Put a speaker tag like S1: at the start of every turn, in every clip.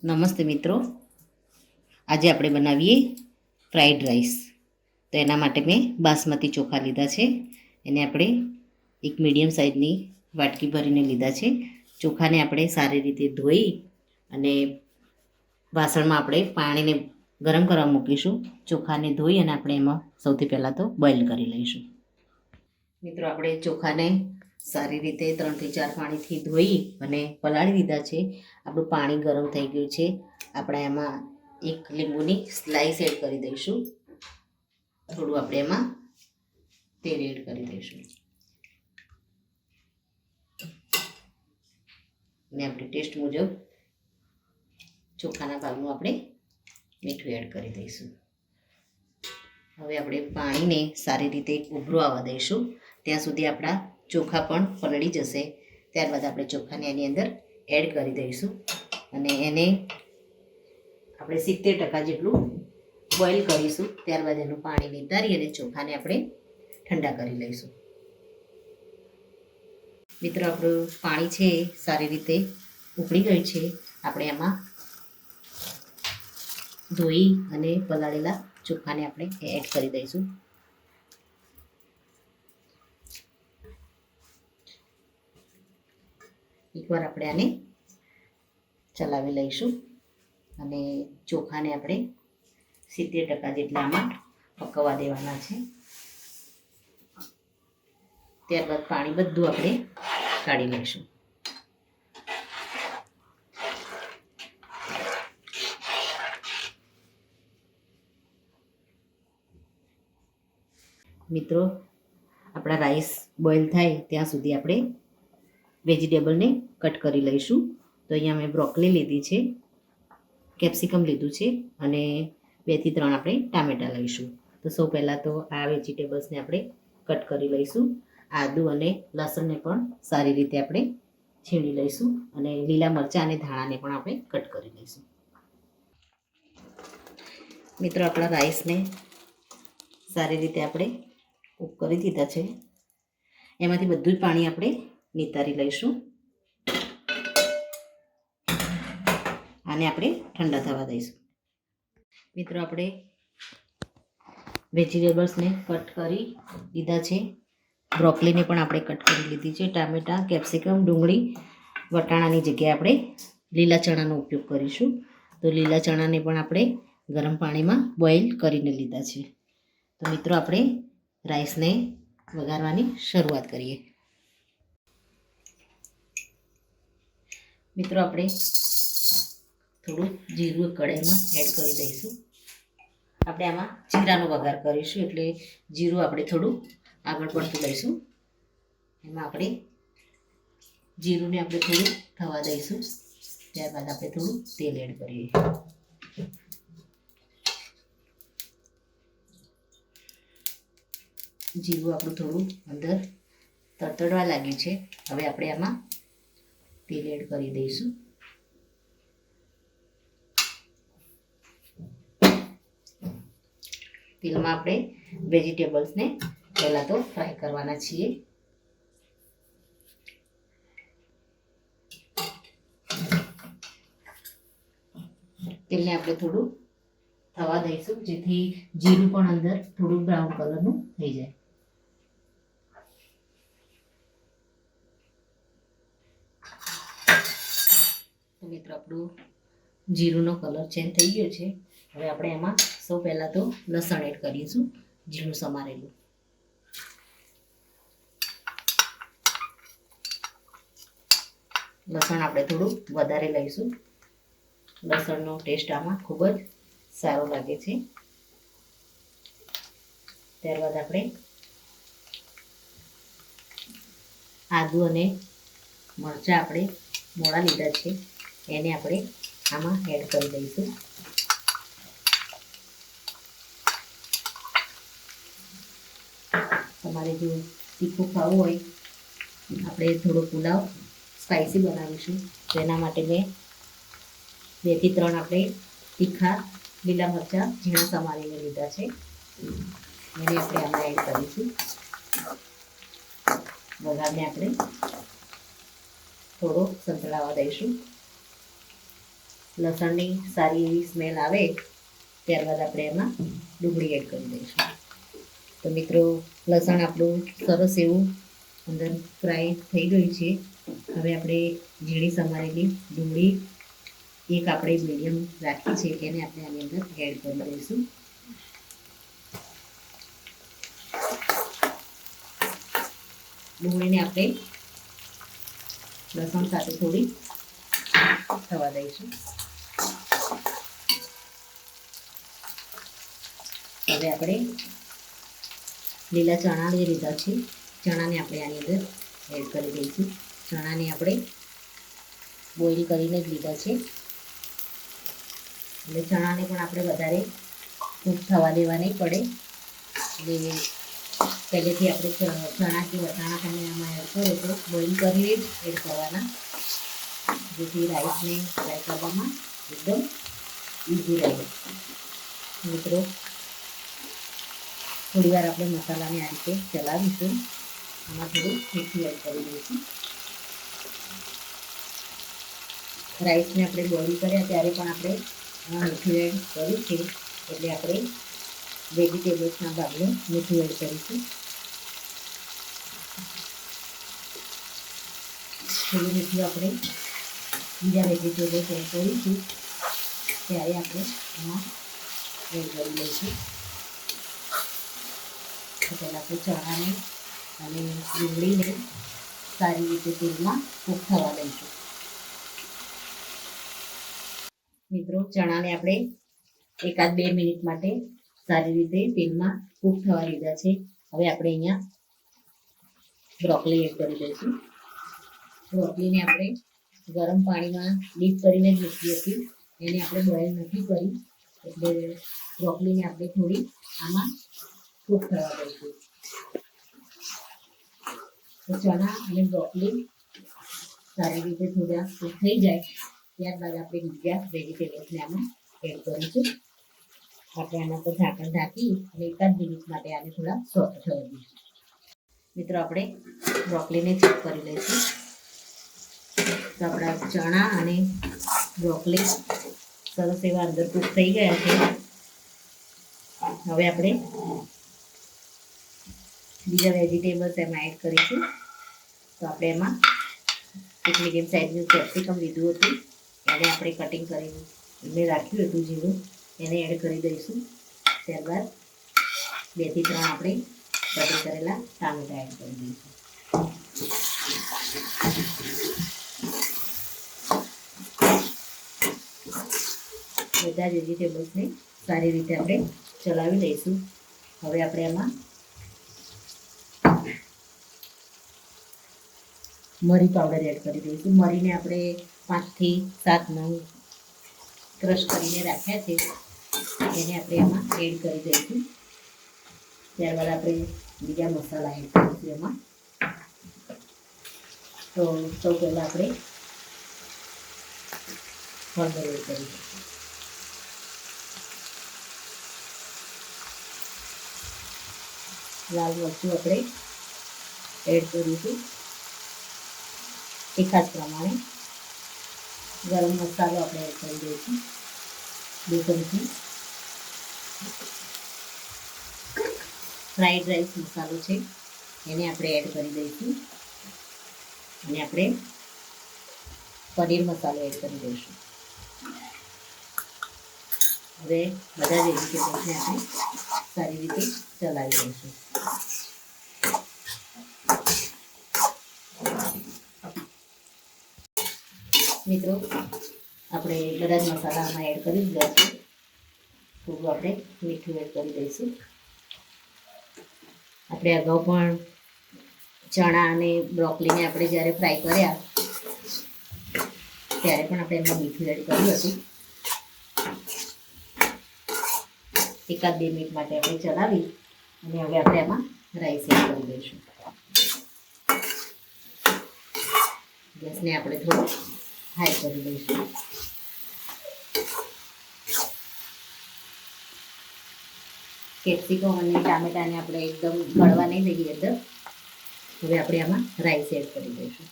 S1: નમસ્તે મિત્રો, આજે આપણે બનાવીએ ફ્રાઈડ રાઈસ. તો એના માટે મેં બાસમતી ચોખા લીધા છે. એને આપણે એક મીડિયમ સાઇઝની વાટકી ભરીને લીધા છે. ચોખાને આપણે સારી રીતે ધોઈ અને વાસણમાં આપણે પાણીને ગરમ કરવા મૂકીશું. ચોખાને ધોઈ અને આપણે એમાં સૌથી પહેલાં તો બોઇલ કરી લઈશું. મિત્રો, આપણે ચોખાને સારી રીતે 3 થી 4 પાણીથી ધોઈ અને પલાળી દીધા છે. આપણું પાણી ગરમ થઈ ગયું છે. આપણે એમાં એક લીંબુની સ્લાઈસ એડ કરી દઈશું. થોડું આપણે એમાં તેલ એડ કરી દઈશું અને આપણે ટેસ્ટ મુજબ ચોખાના ભાગનું આપણે મીઠું એડ કરી દઈશું. હવે આપણે પાણીને સારી રીતે ઉભરો આવવા દઈશું. ત્યાં સુધી આપણા ચોખા પણ પલળી જશે. ત્યારબાદ આપણે ચોખાને એની અંદર એડ કરી દઈશું અને એને આપણે 70% જેટલું બોઇલ કરીશું. ત્યારબાદ એનું પાણી નિતારી અને ચોખાને આપણે ઠંડા કરી લઈશું. મિત્રો, આપણું પાણી છે સારી રીતે ઉકળી ગયું છે. આપણે એમાં ધોઈ અને પલાળેલા ચોખાને આપણે એડ કરી દઈશું. એકવાર આપણે આને ચલાવી લઈશું અને ચોખાને આપણે 70% જેટલા આમાં પકવવા દેવાના છે. ત્યારબાદ પાણી બધું આપણે કાઢી લઈશું. મિત્રો, આપણા રાઈસ બોઇલ થાય ત્યાં સુધી આપણે વેજીટેબલને કટ કરી લઈશું. તો અહીંયા મેં બ્રોકલી લીધી છે, કેપ્સિકમ લીધું છે અને 2 થી 3 આપણે ટામેટાં લઈશું. તો સૌ પહેલાં તો આ વેજીટેબલ્સને આપણે કટ કરી લઈશું. આદુ અને લસણને પણ સારી રીતે આપણે છીણી લઈશું અને લીલા મરચાં અને ધાણાને પણ આપણે કટ કરી લઈશું. મિત્રો, આપણા રાઈસને સારી રીતે આપણે કૂક કરી દીધા છે. એમાંથી બધું જ પાણી આપણે નિતારી લઈશું. આને આપણે ઠંડા થવા દઈશું. મિત્રો, આપણે વેજીટેબલ્સને કટ કરી લીધા છે. બ્રોકલીને પણ આપણે કટ કરી લીધી છે. ટામેટાં, કેપ્સિકમ, ડુંગળી, વટાણાની જગ્યાએ આપણે લીલા ચણાનો ઉપયોગ કરીશું. તો લીલા ચણાને પણ આપણે ગરમ પાણીમાં બોઇલ કરીને લીધા છે. તો મિત્રો, આપણે રાઈસને વઘારવાની શરૂઆત કરીએ. મિત્રો, આપણે થોડું જીરું કઢાઈમાં એડ કરી દઈશું. આપણે આમાં જીરાનો વઘાર કરીશું એટલે જીરું આપણે થોડું આગળ પડતું લઈશું. એમાં આપણે જીરુંને આપણે થોડું થવા દઈશું. ત્યારબાદ આપણે થોડું તેલ એડ કરીએ. જીરું આપણું થોડું અંદર તડતડવા લાગ્યું છે. હવે આપણે આમાં તેલ એડ કરી દઈશું. તેલમાં આપણે વેજીટેબલ્સને પહેલાં તો ફ્રાય કરવાના છીએ. તેલને આપણે થોડું થવા દઈશું જેથી જીરું પણ અંદર થોડું બ્રાઉન કલરનું થઈ જાય. તો મિત્રો, આપણું જીરુંનો કલર ચેન્જ થઈ ગયો છે. હવે આપણે એમાં સૌ પહેલાં તો લસણ એડ કરીશું, ઝીણું સમારેલું. લસણ આપણે થોડું વધારે લઈશું. લસણનો ટેસ્ટ આમાં ખૂબ જ સારો લાગે છે. ત્યારબાદ આપણે આદુ અને મરચાં આપણે મોળા લીધા છે એને આપણે આમાં એડ કરી દઈશું. તમારે જો તીખું ખાવું હોય, આપણે થોડો પુલાવ સ્પાઇસી બનાવીશું તો એના માટે મેં 2 થી 3 આપણે તીખા લીલા મરચાં ઝીણા સમારીને લીધા છે. એને આપણે આમાં એડ કરીશું. વઘારને આપણે થોડો સંતળાવા દઈશું. લસણની સારી એવી સ્મેલ આવે ત્યારબાદ આપણે એમાં ડુંગળી એડ કરી દઈશું. તો મિત્રો લસણ આપણું સરસ એવું અંદર ફ્રાય થઈ ગયું છે. હવે આપણે ઝીણી સમારેલી ડુંગળી એક આપણે મીડિયમ રાખી છે એને આપણે આની અંદર એડ કરી દઈશું. ડુંગળીને આપણે લસણ સાથે થોડી થવા દઈશું. હવે આપણે લીલા ચણા લઈ લીધા છે, ચણાને આપણે આની અંદર એડ કરી દઈશું. ચણાને આપણે બોઇલ કરીને જ લીધા છે, એટલે ચણાને પણ આપણે વધારે કૂક થવા દેવા નહીં પડે. એટલે પહેલેથી આપણે ચણા કે વટાણા તમે આમાં એડ કરો તો બોઇલ કરીને જ એડ કરવાના, જેથી રાઈસને ફ્રાય કરવામાં એકદમ ઇઝી રહે. મિત્રો થોડી વાર આપણે મસાલાને આ રીતે ચલાવીશું. આમાં થોડું મીઠું એડ કરી દઈશું. રાઈસને આપણે બોઇલ કર્યા ત્યારે પણ આપણે મીઠું એડ કર્યું છે, એટલે આપણે વેજીટેબલ્સના ભાગમાં મીઠું એડ કરીશું. થોડું મીઠું આપણે બીજા વેજીટેબલ્સ એડ કરીશું ત્યારે આપણે એમાં એડ કરી લઈશું. પહેલાં આપણે ચણાને અને ડુંગળીને સારી રીતે તેલમાં કૂક થવા દઈશું. મિત્રો ચણાને આપણે 1-2 મિનિટ માટે સારી રીતે તેલમાં કૂક થવા દીધા છે. હવે આપણે અહીંયા બ્રોકોલી એડ કરી દઈશું. બ્રોકોલીને આપણે ગરમ પાણીમાં ડીપ કરીને જ મૂકી હતી, એને આપણે બોઇલ નથી કરી, એટલે બ્રોકોલીને આપણે થોડી આમાં કૂક થવા દઈશું. તો ચણા અને બ્રોકોલી સારી રીતે થોડા કૂક થઈ જાય ત્યારબાદ આપણે બીજા વેજીટેબલ્સને આમાં એડ કરીશું. આપણે આના પર ઢાંકણ ઢાંકી અને 1 મિનિટ માટે આને થોડા સોફ્ટ થવા દઈશું. મિત્રો આપણે બ્રોકોલીને ચેક કરી લઈશું. તો આપણા ચણા અને બ્રોકોલી સરસ એવા અંદર કૂક થઈ ગયા છે. હવે આપણે બીજા વેજીટેબલ્સ એમાં એડ કરીશું. તો આપણે એમાં એક મીડિયમ સાઇઝનું કેપ્સિકમ લીધું હતું, એને આપણે કટિંગ કરીને રાખ્યું હતું જીરું, એને એડ કરી દઈશું. ત્યારબાદ 2 થી 3 આપણે કટિંગ કરેલા ટામેટા એડ કરી દઈશું. બધા જ વેજીટેબલ્સને સારી રીતે આપણે ચલાવી લઈશું. હવે આપણે એમાં મરી પાવડર એડ કરી દઈશું. મરીને આપણે 5 થી 7 નંગ ક્રશ કરીને રાખ્યા છે, એને આપણે એમાં એડ કરી દઈશું. ત્યારબાદ આપણે બીજા મસાલા એડ કરીશું એમાં. તો સૌ પહેલાં આપણે હળદર એડ કરીશું. લાલ મરચું આપણે એડ કરીશું તીખાશ પ્રમાણે. ગરમ મસાલો આપણે એડ કરી દઈશું 2 ચમચી. ફ્રાઈડ રાઈસ મસાલો છે એને આપણે એડ કરી દઈશું, અને આપણે પનીર મસાલો એડ કરી દઈશું. હવે બધા વેજીટેબલ્સને આપણે સારી રીતે ચલાવી દઈશું. મિત્રો આપણે બધા જ મસાલામાં એડ કરી દીધા છે. થોડું આપણે મીઠું એડ કરી દઈશું. આપણે અગાઉ પણ ચણા અને બ્રોકોલીને આપણે જ્યારે ફ્રાય કર્યા ત્યારે પણ આપણે એમાં મીઠું એડ કર્યું હતું. 1-2 મિનિટ માટે આપણે ચલાવી અને હવે આપણે એમાં રાઈસ એડ કરી દઈશું. ગેસને આપણે થોડો હાઈ કરી દઈશું. કેપ્સિકમ અને ટામેટાને આપણે એકદમ ગળવા નહીં દઈએ અંદર. હવે આપણે આમાં રાઈસ એડ કરી દઈશું.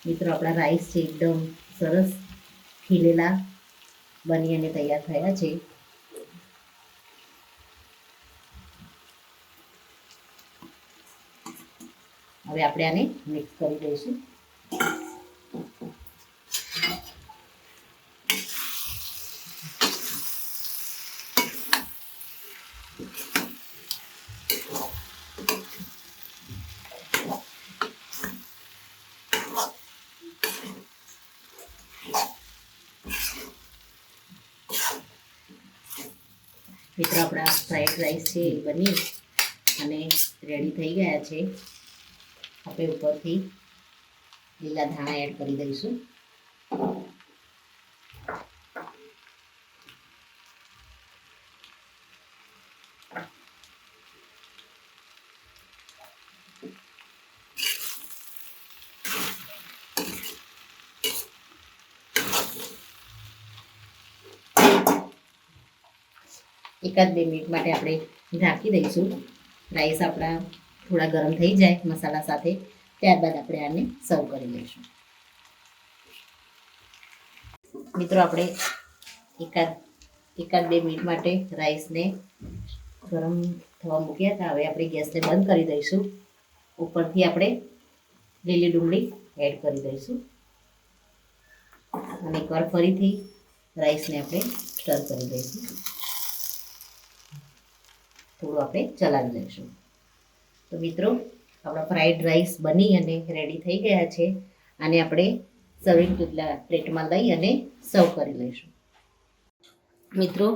S1: મિત્રો આપણા રાઈસ છે એકદમ સરસ ખીલેલા બની અને તૈયાર થયા છે. હવે આપણે આને મિક્સ કરી દઈશું. મિત્રો આપણા ફ્રાઈડ રાઈસ છે એ બની અને રેડી થઈ ગયા છે. આપણે ઉપરથી લીલા ધાણા એડ કરી દઈશું. એકાદ 2 મિનિટ માટે આપણે ઢાંકી દઈશું. રાઈસ આપણા થોડા ગરમ થઈ જાય મસાલા સાથે, ત્યારબાદ આપણે આને સર્વ કરી લઈશું. મિત્રો આપણે એકાદ 2 મિનિટ માટે રાઈસને ગરમ થવા મૂક્યા હતા. હવે આપણે ગેસને બંધ કરી દઈશું. ઉપરથી આપણે લીલી ડુંગળી એડ કરી દઈશું અને એકવાર ફરીથી રાઈસને આપણે સ્ટર કરી દઈશું. થોડું આપણે ચલાવી લઈશું. તો મિત્રો આપણા ફ્રાઈડ રાઈસ બની અને રેડી થઈ ગયા છે. આને આપણે સર્વિંગ પ્લેટમાં લઈ અને સર્વ કરી લઈશું. મિત્રો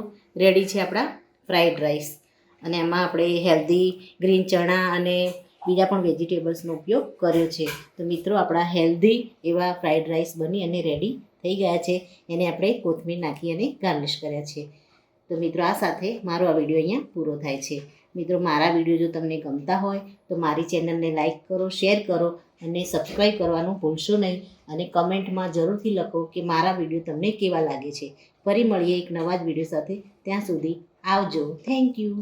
S1: રેડી છે આપણા ફ્રાઈડ રાઈસ, અને એમાં આપણે હેલ્ધી ગ્રીન ચણા અને બીજા પણ વેજીટેબલ્સનો ઉપયોગ કર્યો છે. તો મિત્રો આપણા હેલ્ધી એવા ફ્રાઈડ રાઈસ બની અને રેડી થઈ ગયા છે. એને આપણે કોથમીર નાખી અને ગાર્નિશ કર્યા છે. તો મિત્રો આ સાથે મારો આ વિડીયો અહીંયા પૂરો થાય છે. મિત્રો મારા વિડીયો જો તમને ગમતા હોય તો મારી ચેનલને લાઈક કરો, શેર કરો અને સબસ્ક્રાઈબ કરવાનું ભૂલશો નહીં. અને કમેન્ટમાં જરૂરથી લખો કે મારા વિડીયો તમને કેવા લાગે છે. ફરી મળીએ એક નવા જ વિડીયો સાથે. ત્યાં સુધી આવજો. Thank you.